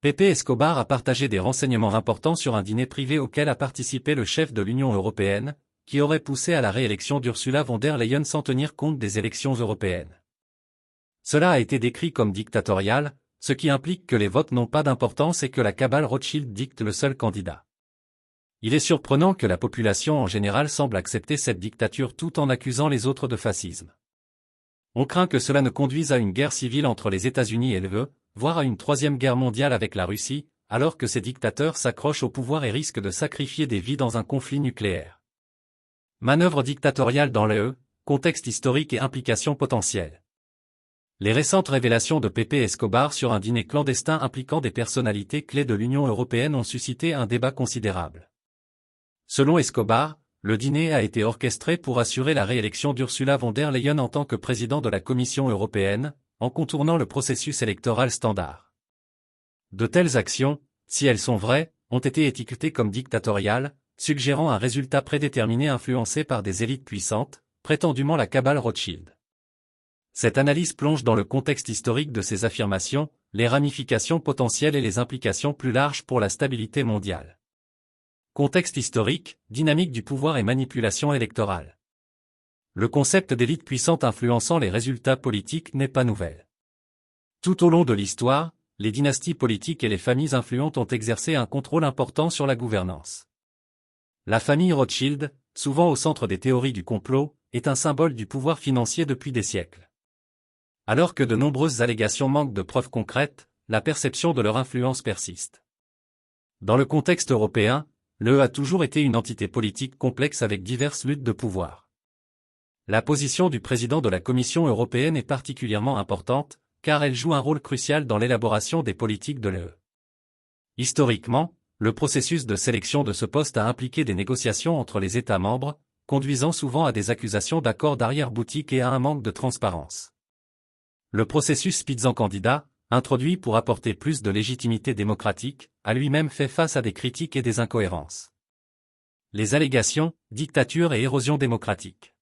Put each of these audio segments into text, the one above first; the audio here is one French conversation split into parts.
Pepe Escobar a partagé des renseignements importants sur un dîner privé auquel a participé le chef de l'Union européenne, qui aurait poussé à la réélection d'Ursula von der Leyen sans tenir compte des élections européennes. Cela a été décrit comme dictatorial, ce qui implique que les votes n'ont pas d'importance et que la cabale Rothschild dicte le seul candidat. Il est surprenant que la population en général semble accepter cette dictature tout en accusant les autres de fascisme. On craint que cela ne conduise à une guerre civile entre les États-Unis et l'UE, voire à une troisième guerre mondiale avec la Russie, alors que ces dictateurs s'accrochent au pouvoir et risquent de sacrifier des vies dans un conflit nucléaire. Manœuvre dictatoriale dans l'UE, contexte historique et implications potentielles. Les récentes révélations de Pepe Escobar sur un dîner clandestin impliquant des personnalités clés de l'Union européenne ont suscité un débat considérable. Selon Escobar, le dîner a été orchestré pour assurer la réélection d'Ursula von der Leyen en tant que président de la Commission européenne, en contournant le processus électoral standard. De telles actions, si elles sont vraies, ont été étiquetées comme dictatoriales, suggérant un résultat prédéterminé influencé par des élites puissantes, prétendument la cabale Rothschild. Cette analyse plonge dans le contexte historique de ces affirmations, les ramifications potentielles et les implications plus larges pour la stabilité mondiale. Contexte historique, dynamique du pouvoir et manipulation électorale. Le concept d'élite puissante influençant les résultats politiques n'est pas nouvel. Tout au long de l'histoire, les dynasties politiques et les familles influentes ont exercé un contrôle important sur la gouvernance. La famille Rothschild, souvent au centre des théories du complot, est un symbole du pouvoir financier depuis des siècles. Alors que de nombreuses allégations manquent de preuves concrètes, la perception de leur influence persiste. Dans le contexte européen, l'UE a toujours été une entité politique complexe avec diverses luttes de pouvoir. La position du président de la Commission européenne est particulièrement importante, car elle joue un rôle crucial dans l'élaboration des politiques de l'UE. Historiquement, le processus de sélection de ce poste a impliqué des négociations entre les États membres, conduisant souvent à des accusations d'accords d'arrière-boutique et à un manque de transparence. Le processus Spitzenkandidat, introduit pour apporter plus de légitimité démocratique, a lui-même fait face à des critiques et des incohérences. Les allégations, dictature et érosion démocratique.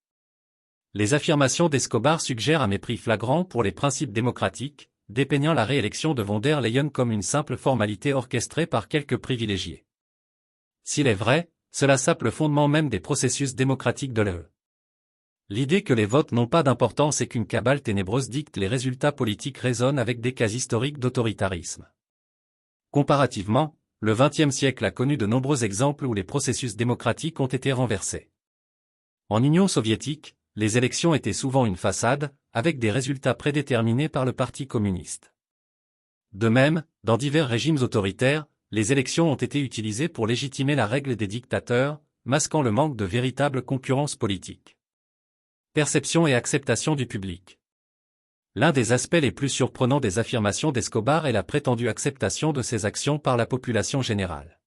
Les affirmations d'Escobar suggèrent un mépris flagrant pour les principes démocratiques, dépeignant la réélection de von der Leyen comme une simple formalité orchestrée par quelques privilégiés. S'il est vrai, cela sape le fondement même des processus démocratiques de l'UE. L'idée que les votes n'ont pas d'importance et qu'une cabale ténébreuse dicte les résultats politiques résonne avec des cas historiques d'autoritarisme. Comparativement, le XXe siècle a connu de nombreux exemples où les processus démocratiques ont été renversés. En Union soviétique, les élections étaient souvent une façade, avec des résultats prédéterminés par le Parti communiste. De même, dans divers régimes autoritaires, les élections ont été utilisées pour légitimer la règle des dictateurs, masquant le manque de véritable concurrence politique. Perception et acceptation du public. L'un des aspects les plus surprenants des affirmations d'Escobar est la prétendue acceptation de ses actions par la population générale.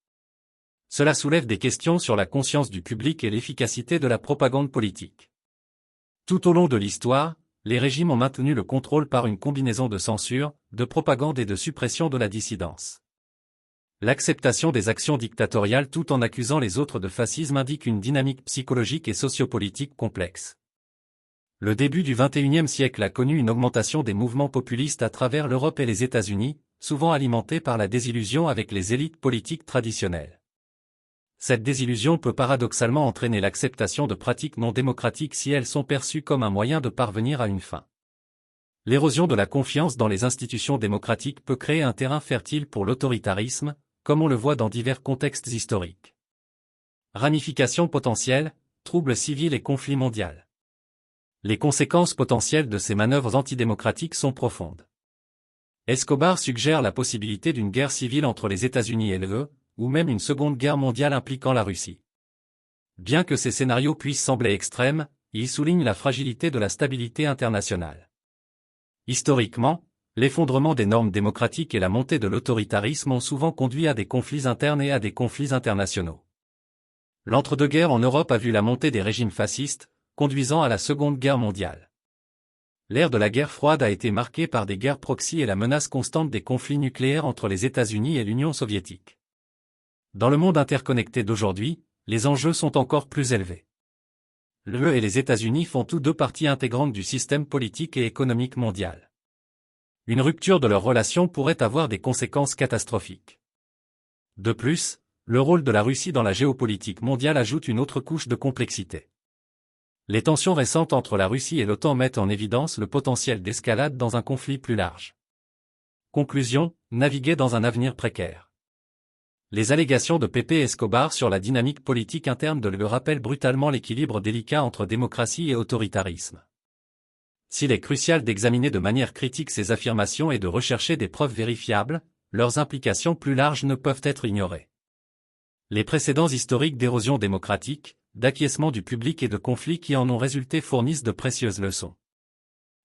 Cela soulève des questions sur la conscience du public et l'efficacité de la propagande politique. Tout au long de l'histoire, les régimes ont maintenu le contrôle par une combinaison de censure, de propagande et de suppression de la dissidence. L'acceptation des actions dictatoriales tout en accusant les autres de fascisme indique une dynamique psychologique et sociopolitique complexe. Le début du XXIe siècle a connu une augmentation des mouvements populistes à travers l'Europe et les États-Unis, souvent alimentés par la désillusion avec les élites politiques traditionnelles. Cette désillusion peut paradoxalement entraîner l'acceptation de pratiques non démocratiques si elles sont perçues comme un moyen de parvenir à une fin. L'érosion de la confiance dans les institutions démocratiques peut créer un terrain fertile pour l'autoritarisme, comme on le voit dans divers contextes historiques. Ramifications potentielles, troubles civils et conflits mondiaux. Les conséquences potentielles de ces manœuvres antidémocratiques sont profondes. Escobar suggère la possibilité d'une guerre civile entre les États-Unis et l'UE, ou même une seconde guerre mondiale impliquant la Russie. Bien que ces scénarios puissent sembler extrêmes, ils soulignent la fragilité de la stabilité internationale. Historiquement, l'effondrement des normes démocratiques et la montée de l'autoritarisme ont souvent conduit à des conflits internes et à des conflits internationaux. L'entre-deux-guerres en Europe a vu la montée des régimes fascistes, conduisant à la Seconde Guerre mondiale. L'ère de la guerre froide a été marquée par des guerres proxy et la menace constante des conflits nucléaires entre les États-Unis et l'Union soviétique. Dans le monde interconnecté d'aujourd'hui, les enjeux sont encore plus élevés. L'UE et les États-Unis font tous deux partie intégrante du système politique et économique mondial. Une rupture de leur relation pourrait avoir des conséquences catastrophiques. De plus, le rôle de la Russie dans la géopolitique mondiale ajoute une autre couche de complexité. Les tensions récentes entre la Russie et l'OTAN mettent en évidence le potentiel d'escalade dans un conflit plus large. Conclusion, naviguer dans un avenir précaire. Les allégations de Pepe Escobar sur la dynamique politique interne de l'UE rappellent brutalement l'équilibre délicat entre démocratie et autoritarisme. S'il est crucial d'examiner de manière critique ces affirmations et de rechercher des preuves vérifiables, leurs implications plus larges ne peuvent être ignorées. Les précédents historiques d'érosion démocratique, d'acquiescement du public et de conflits qui en ont résulté fournissent de précieuses leçons.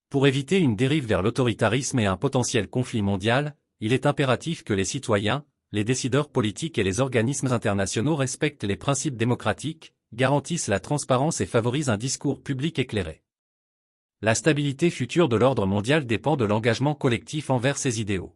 Pour éviter une dérive vers l'autoritarisme et un potentiel conflit mondial, il est impératif que les citoyens, les décideurs politiques et les organismes internationaux respectent les principes démocratiques, garantissent la transparence et favorisent un discours public éclairé. La stabilité future de l'ordre mondial dépend de l'engagement collectif envers ces idéaux.